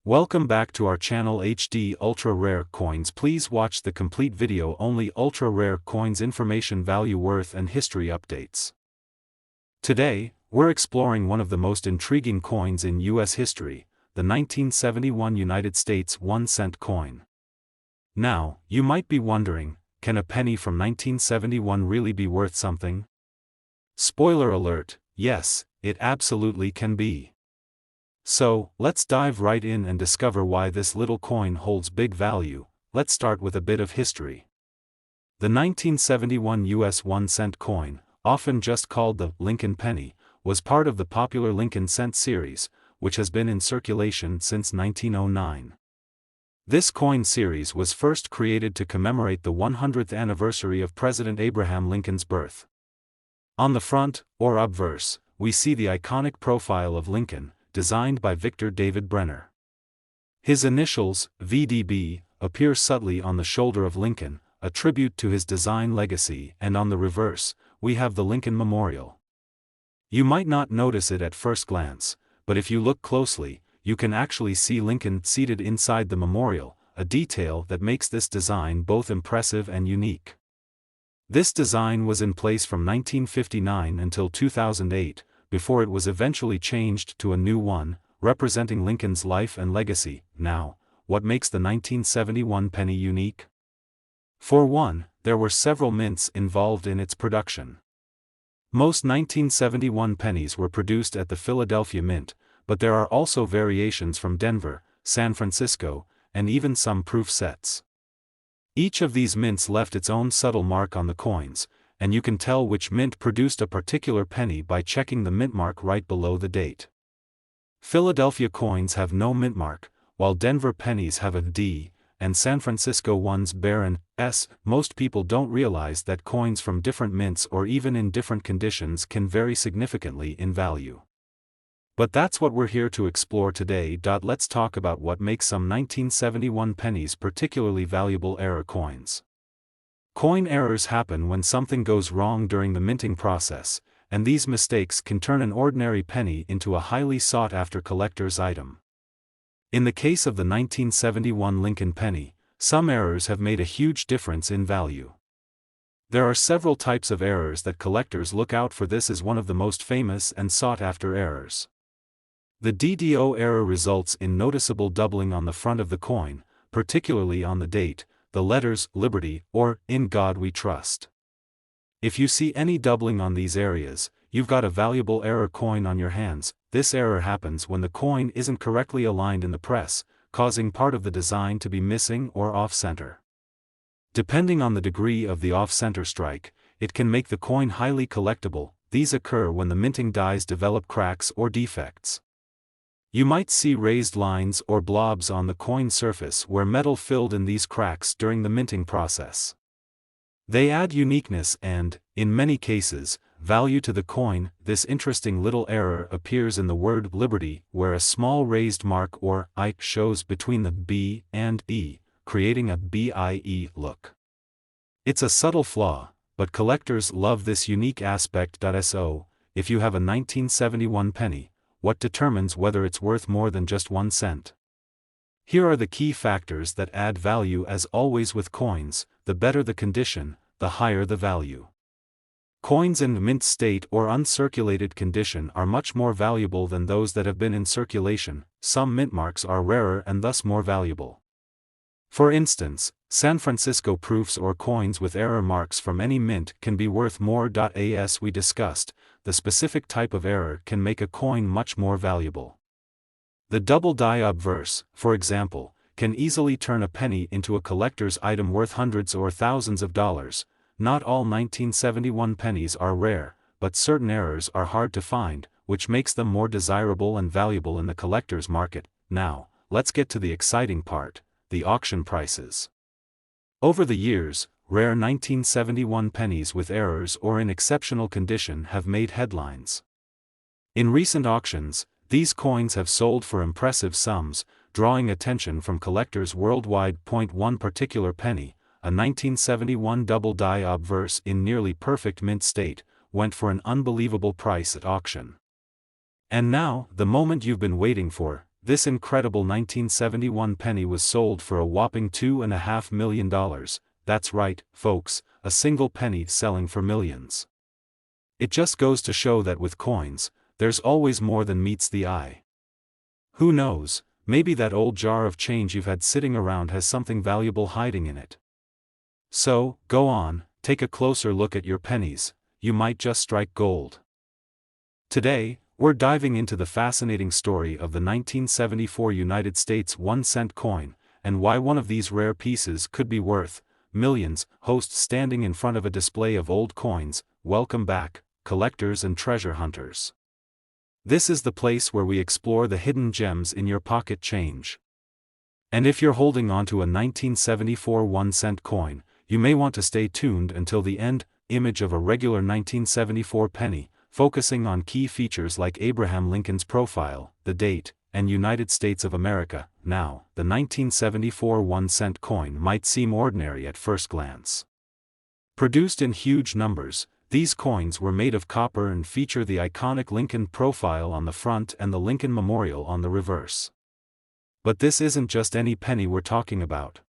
Welcome back to our channel HD Ultra Rare Coins. Please watch the complete video. Only ultra rare coins, information, value, worth and history updates. Today, we're exploring one of the most intriguing coins in US history, the 1971 United States 1-cent coin. Now, you might be wondering, can a penny from 1971 really be worth something? Spoiler alert, yes, it absolutely can be. So, let's dive right in and discover why this little coin holds big value. Let's start with a bit of history. The 1971 US 1-cent coin, often just called the Lincoln penny, was part of the popular Lincoln cent series, which has been in circulation since 1909. This coin series was first created to commemorate the 100th anniversary of President Abraham Lincoln's birth. On the front, or obverse, we see the iconic profile of Lincoln, designed by Victor David Brenner. His initials, VDB, appear subtly on the shoulder of Lincoln, a tribute to his design legacy, and on the reverse, we have the Lincoln Memorial. You might not notice it at first glance, but if you look closely, you can actually see Lincoln seated inside the memorial, a detail that makes this design both impressive and unique. This design was in place from 1959 until 2008, before it was eventually changed to a new one, representing Lincoln's life and legacy. Now, what makes the 1971 penny unique? For one, there were several mints involved in its production. Most 1971 pennies were produced at the Philadelphia Mint, but there are also variations from Denver, San Francisco, and even some proof sets. Each of these mints left its own subtle mark on the coins, and you can tell which mint produced a particular penny by checking the mint mark right below the date. Philadelphia coins have no mint mark, while Denver pennies have a D, and San Francisco ones bear an S. Most people don't realize that coins from different mints or even in different conditions can vary significantly in value. But that's what we're here to explore today. Let's talk about what makes some 1971 pennies particularly valuable. Error coins. Coin errors happen when something goes wrong during the minting process, and these mistakes can turn an ordinary penny into a highly sought-after collector's item. In the case of the 1971 Lincoln penny, some errors have made a huge difference in value. There are several types of errors that collectors look out for. This is one of the most famous and sought-after errors. The DDO error results in noticeable doubling on the front of the coin, particularly on the date, the letters Liberty or In God We Trust. If you see any doubling on these areas, you've got a valuable error coin on your hands. This error happens when the coin isn't correctly aligned in the press, causing part of the design to be missing or off-center. Depending on the degree of the off-center strike, it can make the coin highly collectible. These occur when the minting dies develop cracks or defects. You might see raised lines or blobs on the coin surface where metal filled in these cracks during the minting process. They add uniqueness and, in many cases, value to the coin. This interesting little error appears in the word Liberty, where a small raised mark or I shows between the B and E, creating a BIE look. It's a subtle flaw, but collectors love this unique aspect. So, if you have a 1971 penny, what determines whether it's worth more than just 1 cent? Here are the key factors that add value. As always with coins, the better the condition, the higher the value. Coins in mint state or uncirculated condition are much more valuable than those that have been in circulation. Some mint marks are rarer and thus more valuable. For instance, San Francisco proofs or coins with error marks from any mint can be worth more. As we discussed, the specific type of error can make a coin much more valuable. The double die obverse, for example, can easily turn a penny into a collector's item worth hundreds or thousands of dollars. Not all 1971 pennies are rare, but certain errors are hard to find, which makes them more desirable and valuable in the collector's market. Now, let's get to the exciting part, the auction prices. Over the years, rare 1971 pennies with errors or in exceptional condition have made headlines. In recent auctions, these coins have sold for impressive sums, drawing attention from collectors worldwide. One particular penny, a 1971 double die obverse in nearly perfect mint state, went for an unbelievable price at auction. And now, the moment you've been waiting for, this incredible 1971 penny was sold for a whopping $2.5 million. That's right, folks, a single penny selling for millions. It just goes to show that with coins, there's always more than meets the eye. Who knows, maybe that old jar of change you've had sitting around has something valuable hiding in it. So, go on, take a closer look at your pennies, you might just strike gold. Today, we're diving into the fascinating story of the 1974 United States 1-cent coin, and why one of these rare pieces could be worth millions. Host standing in front of a display of old coins, welcome back, collectors and treasure hunters. This is the place where we explore the hidden gems in your pocket change. And if you're holding onto a 1974 1-cent coin, you may want to stay tuned until the end. Image of a regular 1974 penny, focusing on key features like Abraham Lincoln's profile, the date, and United States of America. Now, the 1974 1-cent coin might seem ordinary at first glance. Produced in huge numbers, these coins were made of copper and feature the iconic Lincoln profile on the front and the Lincoln Memorial on the reverse. But this isn't just any penny we're talking about.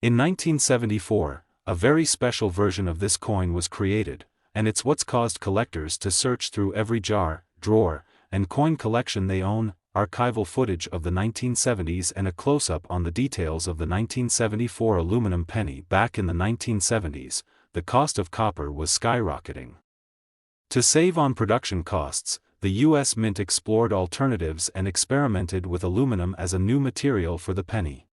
In 1974, a very special version of this coin was created, and it's what's caused collectors to search through every jar, drawer, and coin collection they own. Archival footage of the 1970s and a close-up on the details of the 1974 aluminum penny. Back in the 1970s, the cost of copper was skyrocketing. To save on production costs, the U.S. Mint explored alternatives and experimented with aluminum as a new material for the penny.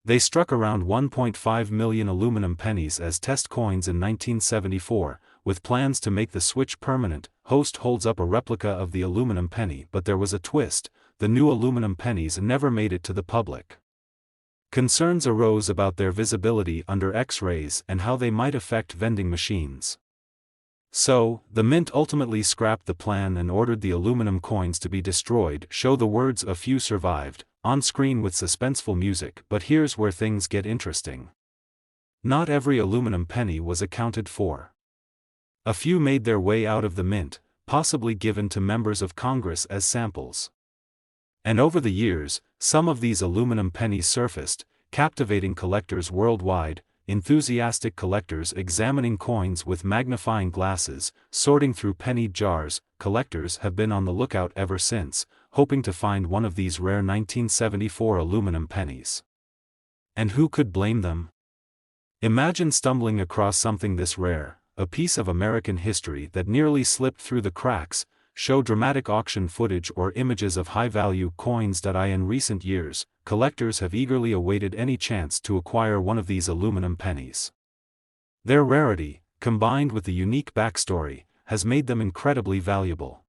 They struck around 1.5 million aluminum pennies as test coins in 1974, with plans to make the switch permanent. Host holds up a replica of the aluminum penny, but there was a twist: the new aluminum pennies never made it to the public. Concerns arose about their visibility under X-rays and how they might affect vending machines. So, the Mint ultimately scrapped the plan and ordered the aluminum coins to be destroyed. Show the words "a few survived" on screen with suspenseful music. But here's where things get interesting. Not every aluminum penny was accounted for. A few made their way out of the Mint, possibly given to members of Congress as samples. And over the years, some of these aluminum pennies surfaced, captivating collectors worldwide. Enthusiastic collectors examining coins with magnifying glasses, sorting through penny jars. Collectors have been on the lookout ever since, hoping to find one of these rare 1974 aluminum pennies. And who could blame them? Imagine stumbling across something this rare, a piece of American history that nearly slipped through the cracks. Show dramatic auction footage or images of high-value coins. In recent years, collectors have eagerly awaited any chance to acquire one of these aluminum pennies. Their rarity, combined with the unique backstory, has made them incredibly valuable.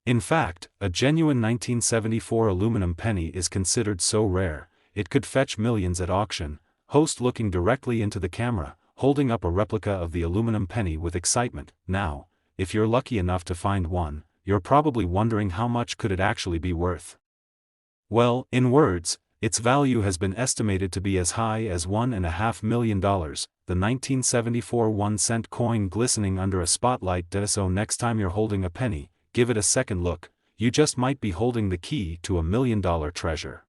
In fact, a genuine 1974 aluminum penny is considered so rare, it could fetch millions at auction. Host looking directly into the camera, holding up a replica of the aluminum penny with excitement. Now, if you're lucky enough to find one, you're probably wondering how much could it actually be worth. Well, in words, its value has been estimated to be as high as $1.5 million, the 1974 1-cent coin glistening under a spotlight. So next time you're holding a penny, give it a second look, you just might be holding the key to $1 million treasure.